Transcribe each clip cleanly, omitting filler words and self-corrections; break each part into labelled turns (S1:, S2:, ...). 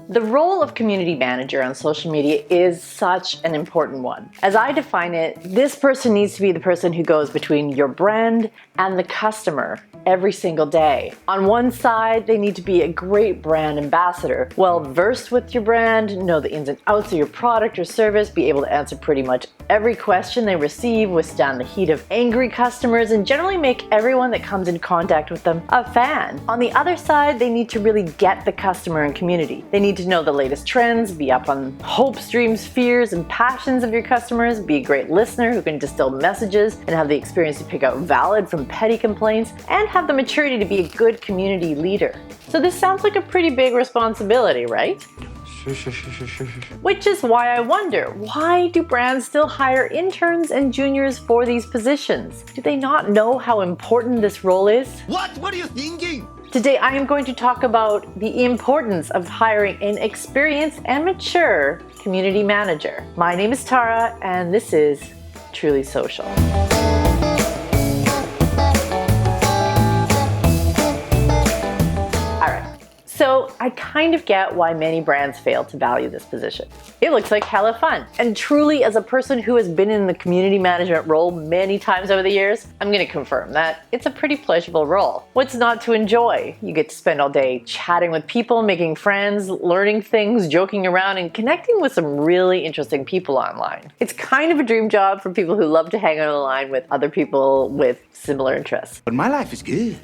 S1: The role of community manager on social media is such an important one. As I define it, this person needs to be the person who goes between your brand and the customer every single day. On one side, they need to be a great brand ambassador, well versed with your brand, know the ins and outs of your product or service, be able to answer pretty much every question they receive, withstand the heat of angry customers, and generally make everyone that comes in contact with them a fan. On the other side, they need to really get the customer and community. They need to know the latest trends, be up on hopes, dreams, fears, and passions of your customers, be a great listener who can distill messages and have the experience to pick out valid from petty complaints, and have the maturity to be a good community leader. So this sounds like a pretty big responsibility, right? Which is why I wonder, why do brands still hire interns and juniors for these positions? Do they not know how important this role is?
S2: What are you thinking?
S1: Today I am going to talk about the importance of hiring an experienced and mature community manager. My name is Tara and this is Truly Social. So I kind of get why many brands fail to value this position. It looks like hella fun. And truly, as a person who has been in the community management role many times over the years, I'm going to confirm that it's a pretty pleasurable role. What's not to enjoy? You get to spend all day chatting with people, making friends, learning things, joking around, and connecting with some really interesting people online. It's kind of a dream job for people who love to hang out online with other people with similar interests.
S2: But my life is good.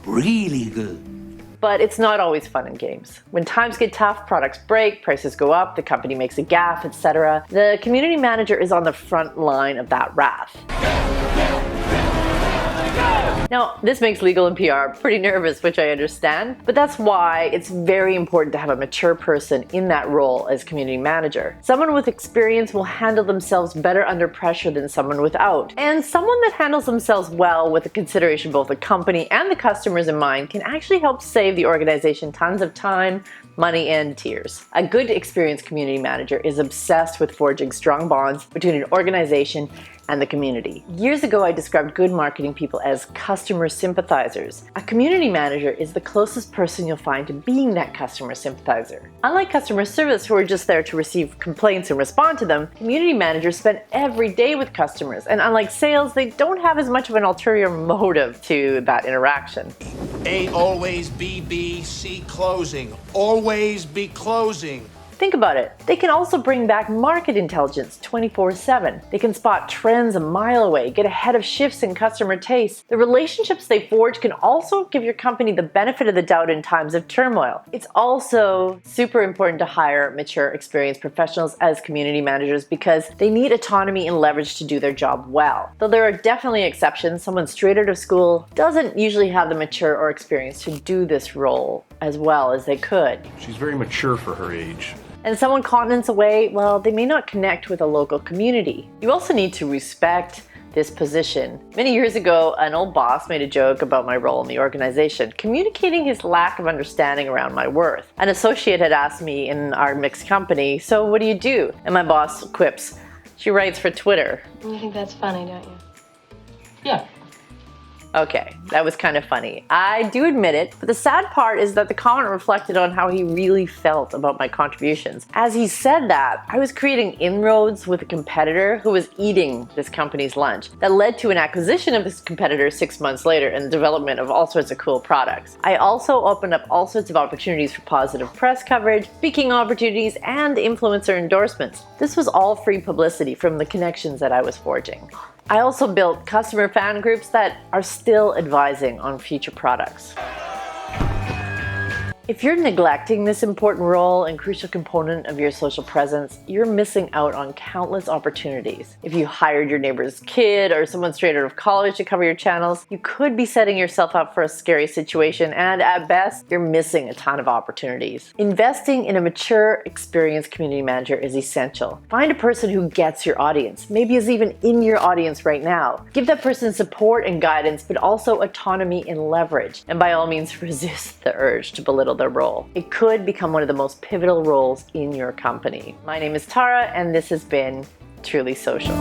S2: Really good.
S1: But it's not always fun and games. When times get tough, products break, prices go up, the company makes a gaffe, etc., the community manager is on the front line of that wrath. Now, this makes legal and PR pretty nervous, which I understand, but that's why it's very important to have a mature person in that role as community manager. Someone with experience will handle themselves better under pressure than someone without. And someone that handles themselves well with the consideration of both the company and the customers in mind can actually help save the organization tons of time, money, and tears. A good experienced community manager is obsessed with forging strong bonds between an organization and the community. Years ago, I described good marketing people as customer sympathizers. A community manager is the closest person you'll find to being that customer sympathizer. Unlike customer service, who are just there to receive complaints and respond to them, community managers spend every day with customers. And unlike sales, they don't have as much of an ulterior motive to that interaction.
S3: A always be B, C closing. Always be closing.
S1: Think about it. They can also bring back market intelligence 24/7. They can spot trends a mile away, get ahead of shifts in customer tastes. The relationships they forge can also give your company the benefit of the doubt in times of turmoil. It's also super important to hire mature, experienced professionals as community managers because they need autonomy and leverage to do their job well. Though there are definitely exceptions, someone straight out of school doesn't usually have the mature or experience to do this role as well as they could.
S4: She's very mature for her age.
S1: And someone continents away, well, they may not connect with a local community. You also need to respect this position. Many years ago, an old boss made a joke about my role in the organization, communicating his lack of understanding around my worth. An associate had asked me in our mixed company, "So what do you do?" And my boss quips, "She writes for Twitter."
S5: You think that's funny, don't you? Yeah.
S1: Okay, that was kind of funny. I do admit it, but the sad part is that the comment reflected on how he really felt about my contributions. As he said that, I was creating inroads with a competitor who was eating this company's lunch. That led to an acquisition of this competitor 6 months later and the development of all sorts of cool products. I also opened up all sorts of opportunities for positive press coverage, speaking opportunities, and influencer endorsements. This was all free publicity from the connections that I was forging. I also built customer fan groups that are still advising on future products. If you're neglecting this important role and crucial component of your social presence, you're missing out on countless opportunities. If you hired your neighbor's kid or someone straight out of college to cover your channels, you could be setting yourself up for a scary situation, and at best, you're missing a ton of opportunities. Investing in a mature, experienced community manager is essential. Find a person who gets your audience, maybe is even in your audience right now. Give that person support and guidance, but also autonomy and leverage. And by all means, resist the urge to belittle their role. It could become one of the most pivotal roles in your company. My name is Tara, and this has been Truly Social.